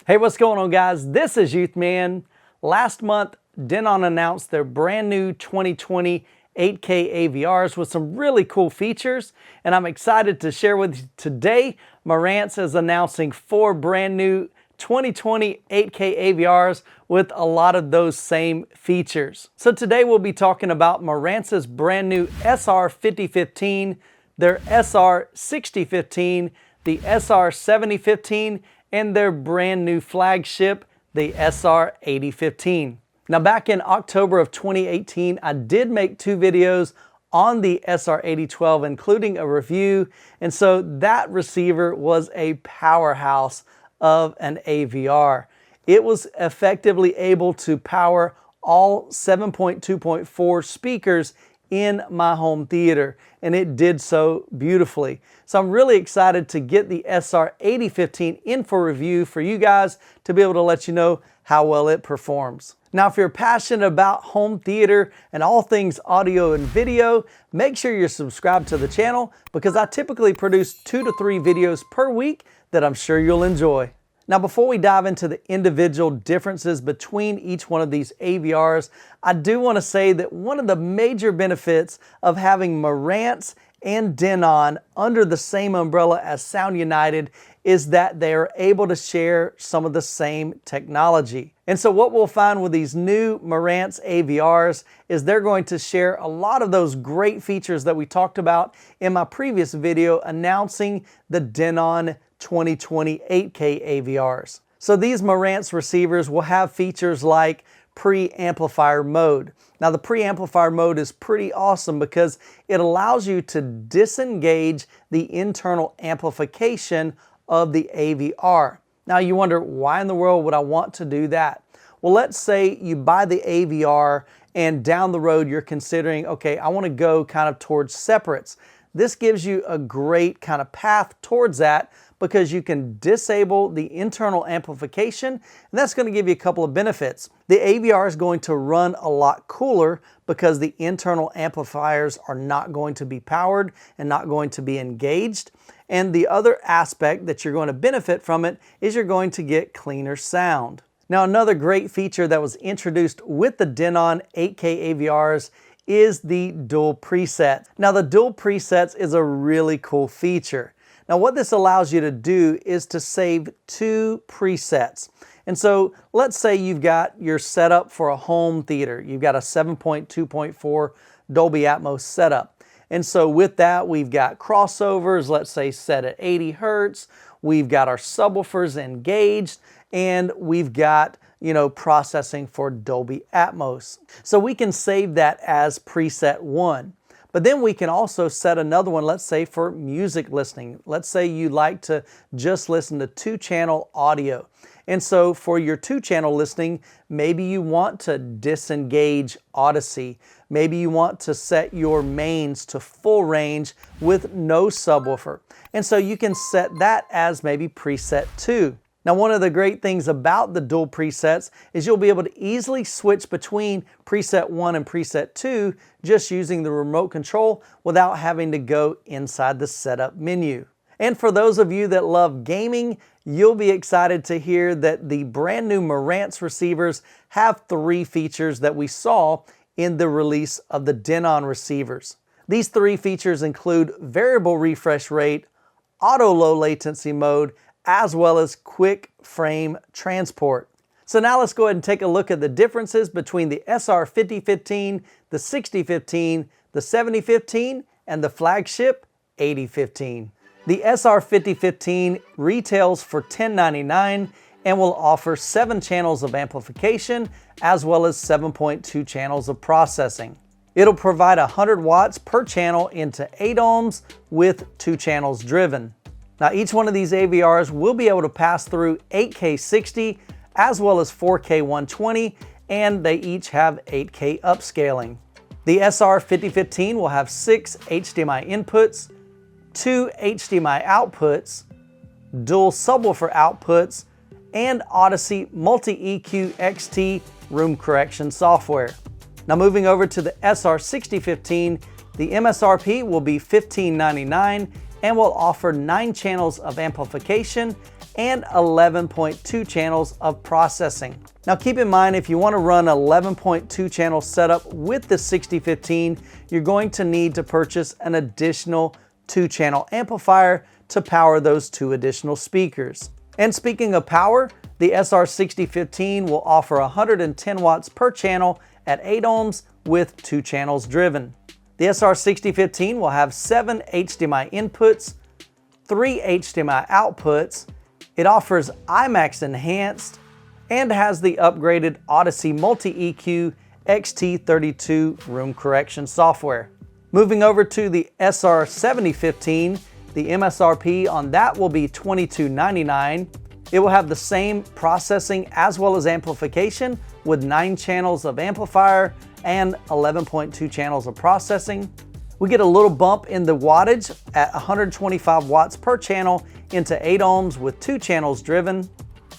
Hey, what's going on, guys? This is Youthman. Last month, Denon announced their brand new 2020 8K AVRs with some really cool features, and I'm excited to share with you today. Marantz is announcing 4 brand new 2020 8K AVRs with a lot of those same features. So today we'll be talking about Marantz's brand new SR5015, their SR6015, the SR7015, and their brand new flagship, the SR8015. Now, back in October of 2018, I did make 2 videos on the SR8012, including a review, and so that receiver was a powerhouse of an AVR. It was effectively able to power all 7.2.4 speakers in my home theater, and it did so beautifully. So I'm really excited to get the SR8015 in for review for you guys to be able to let you know how well it performs. Now, if you're passionate about home theater and all things audio and video, make sure you're subscribed to the channel because I typically produce 2 to 3 videos per week that I'm sure you'll enjoy. Now, before we dive into the individual differences between each one of these AVRs, I do want to say that one of the major benefits of having Marantz and Denon under the same umbrella as Sound United is that they are able to share some of the same technology. And so what we'll find with these new Marantz AVRs is they're going to share a lot of those great features that we talked about in my previous video announcing the Denon 2020 8K AVRs. So these Marantz receivers will have features like pre-amplifier mode. Now, the pre-amplifier mode is pretty awesome because it allows you to disengage the internal amplification of the AVR. Now, you wonder, why in the world would I want to do that? Well, let's say you buy the AVR and down the road you're considering, okay, I want to go kind of towards separates. This gives you a great kind of path towards that because you can disable the internal amplification, and that's going to give you a couple of benefits. The AVR is going to run a lot cooler because the internal amplifiers are not going to be powered and not going to be engaged. And the other aspect that you're going to benefit from it is you're going to get cleaner sound. Now, another great feature that was introduced with the Denon 8K AVRs is the dual preset. Now, the dual presets is a really cool feature. Now, what this allows you to do is to save 2 presets. And so let's say you've got your setup for a home theater. You've got a 7.2.4 Dolby Atmos setup. And so with that, we've got crossovers, let's say set at 80 Hertz. We've got our subwoofers engaged, and we've got, processing for Dolby Atmos. So we can save that as preset 1. But then we can also set another one, let's say for music listening. Let's say you like to just listen to 2-channel audio. And so for your 2-channel listening, maybe you want to disengage Odyssey. Maybe you want to set your mains to full range with no subwoofer. And so you can set that as maybe preset 2. Now, one of the great things about the dual presets is you'll be able to easily switch between preset 1 and preset 2 just using the remote control without having to go inside the setup menu. And for those of you that love gaming, you'll be excited to hear that the brand new Marantz receivers have 3 features that we saw in the release of the Denon receivers. These 3 features include variable refresh rate, auto low latency mode, as well as quick frame transport. So now let's go ahead and take a look at the differences between the SR5015, the 6015, the 7015, and the flagship 8015. The SR5015 retails for $10.99 and will offer 7 channels of amplification as well as 7.2 channels of processing. It'll provide 100 watts per channel into 8 ohms with 2 channels driven. Now, each one of these AVRs will be able to pass through 8K 60 as well as 4K 120, and they each have 8K upscaling. The SR5015 will have 6 HDMI inputs, 2 HDMI outputs, dual subwoofer outputs, and Odyssey Multi-EQ XT room correction software. Now, moving over to the SR6015, the MSRP will be $15.99 and will offer 9 channels of amplification and 11.2 channels of processing. Now keep in mind, if you want to run 11.2 channel setup with the 6015, you're going to need to purchase an additional 2-channel amplifier to power those 2 additional speakers. And speaking of power, the SR6015 will offer 110 watts per channel at 8 ohms with 2 channels driven. The SR6015 will have 7 HDMI inputs, 3 HDMI outputs. It offers IMAX enhanced and has the upgraded Odyssey Multi-EQ XT32 room correction software. Moving over to the SR7015, the MSRP on that will be $22.99. It will have the same processing as well as amplification with 9 channels of amplifier and 11.2 channels of processing. We get a little bump in the wattage at 125 watts per channel into 8 ohms with 2 channels driven.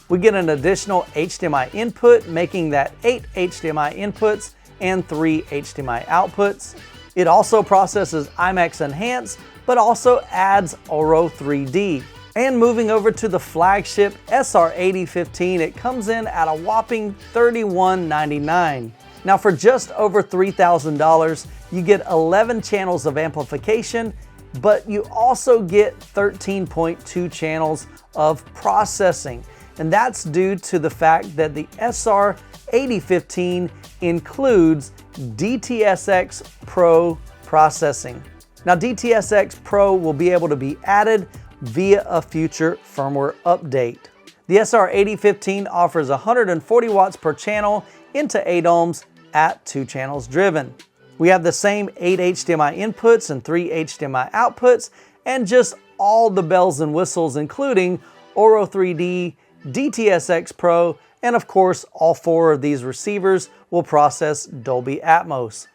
We get an additional HDMI input, making that 8 HDMI inputs and 3 HDMI outputs. It also processes IMAX Enhanced, but also adds Oro 3D. And moving over to the flagship SR8015, it comes in at a whopping $31.99. Now for just over $3,000, you get 11 channels of amplification, but you also get 13.2 channels of processing. And that's due to the fact that the SR8015 includes DTS:X Pro processing. Now DTS:X Pro will be able to be added via a future firmware update. The SR8015 offers 140 watts per channel into 8 ohms at 2 channels driven. We have the same 8 HDMI inputs and 3 HDMI outputs, and just all the bells and whistles, including Oro 3D, DTS:X Pro, and of course all 4 of these receivers will process Dolby Atmos.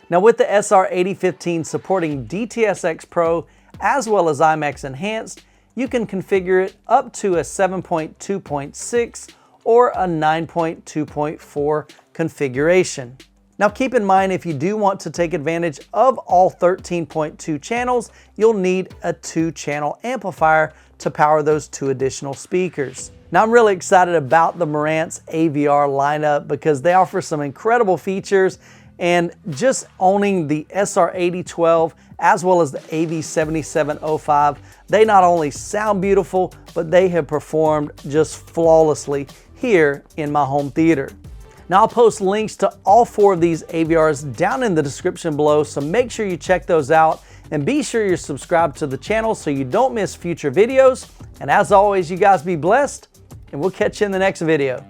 Now with the SR8015 supporting DTS:X Pro as well as IMAX Enhanced, you can configure it up to a 7.2.6 or a 9.2.4 configuration. Now keep in mind, if you do want to take advantage of all 13.2 channels, you'll need a 2-channel amplifier to power those 2 additional speakers. Now I'm really excited about the Marantz AVR lineup because they offer some incredible features, and just owning the SR8012 as well as the AV7705, they not only sound beautiful, but they have performed just flawlessly here in my home theater. Now I'll post links to all 4 of these AVRs down in the description below, so make sure you check those out and be sure you're subscribed to the channel so you don't miss future videos. And as always, you guys be blessed, and we'll catch you in the next video.